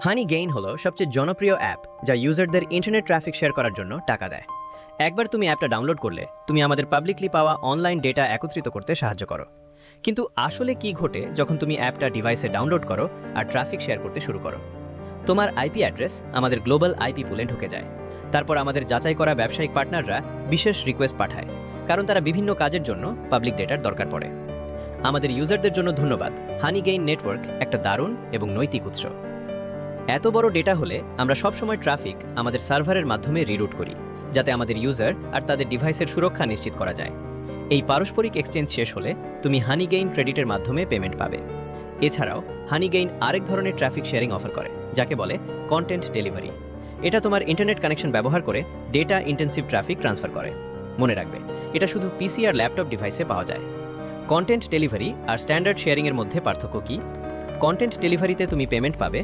হানি gain হলো সবচেয়ে জনপ্রিয় অ্যাপ যা ইউজারদের ইন্টারনেট ট্রাফিক শেয়ার করার জন্য টাকা দেয়। একবার তুমি অ্যাপটা ডাউনলোড করলে তুমি আমাদের পাবলিকলি পাওয়া অনলাইন ডেটা একত্রিত করতে সাহায্য করো। কিন্তু আসলে কি ঘটে যখন তুমি অ্যাপটা ডিভাইসে ডাউনলোড করো আর ট্রাফিক শেয়ার করতে শুরু করো? তোমার আইপি অ্যাড্রেস আমাদের গ্লোবাল আইপি পুলে ঢুকে যায়। তারপর আমাদের যাচাই করা ব্যবসায়িক পার্টনাররা বিশেষ রিকোয়েস্ট পাঠায়, কারণ তারা বিভিন্ন কাজের জন্য পাবলিক ডেটার দরকার পড়ে। আমাদের ইউজারদের জন্য ধন্যবাদ, হানি গেইন নেটওয়ার্ক একটা দারুণ এবং নৈতিক উৎস। এত বড় ডেটা হলে আমরা সবসময় ট্রাফিক আমাদের সার্ভারের মাধ্যমে রিরুট করি, যাতে আমাদের ইউজার আর তাদের ডিভাইসের সুরক্ষা নিশ্চিত করা যায়। এই পারস্পরিক এক্সচেঞ্জ শেষ হলে তুমি হানি গেইন ক্রেডিটের মাধ্যমে পেমেন্ট পাবে। এছাড়াও হানি গেইন আরেক ধরনের ট্রাফিক শেয়ারিং অফার করে, যাকে বলে কন্টেন্ট ডেলিভারি। এটা তোমার ইন্টারনেট কানেকশন ব্যবহার করে ডেটা ইন্টেন্সিভ ট্রাফিক ট্রান্সফার করে। মনে রাখবে, এটা শুধু পিসি আর ল্যাপটপ ডিভাইসে পাওয়া যায়। কন্টেন্ট ডেলিভারি আর স্ট্যান্ডার্ড শেয়ারিংয়ের মধ্যে পার্থক্য কী? কন্টেন্ট ডেলিভারিতে তুমি পেমেন্ট পাবে,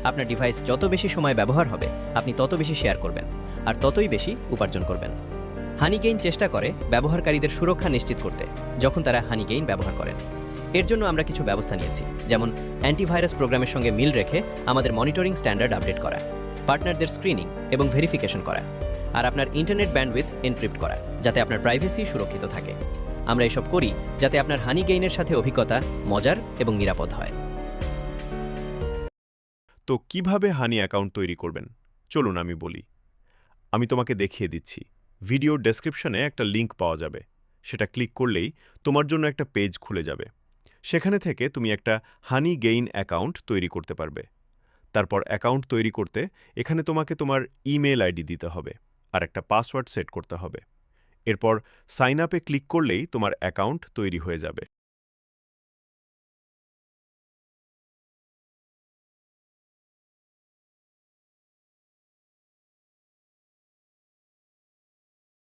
আপনার ডিভাইস যত বেশি সময় ব্যবহার হবে আপনি তত বেশি শেয়ার করবেন, আর ততই বেশি উপার্জন করবেন। হানি গেইন চেষ্টা করে ব্যবহারকারীদের সুরক্ষা নিশ্চিত করতে যখন তারা হানি গেইন ব্যবহার করেন। এর জন্য আমরা কিছু ব্যবস্থা নিয়েছি, যেমন অ্যান্টিভাইরাস প্রোগ্রামের সঙ্গে মিল রেখে আমাদের মনিটরিং স্ট্যান্ডার্ড আপডেট করা, পার্টনারদের স্ক্রিনিং এবং ভেরিফিকেশন করা, আর আপনার ইন্টারনেট ব্যান্ডউইথ এনক্রিপ্ট করা, যাতে আপনার প্রাইভেসি সুরক্ষিত থাকে। আমরা এসব করি যাতে আপনার হানি গেইনের সাথে অভিজ্ঞতা মজার এবং নিরাপদ হয়। তো কিভাবে হানি অ্যাকাউন্ট তৈরি করবেন চলুন আমি বলি। আমি তোমাকে দেখিয়ে দিচ্ছি। ভিডিওর ডেসক্রিপশনে একটা লিংক পাওয়া যাবে, সেটা ক্লিক করলেই তোমার জন্য একটা পেজ খুলে যাবে। সেখানে থেকে তুমি একটা হানি গেইন অ্যাকাউন্ট তৈরি করতে পারবে। তারপর অ্যাকাউন্ট তৈরি করতে এখানে তোমাকে তোমার ইমেল আইডি দিতে হবে আর একটা পাসওয়ার্ড সেট করতে হবে। এরপর সাইন আপে ক্লিক করলেই তোমার অ্যাকাউন্ট তৈরি হয়ে যাবে।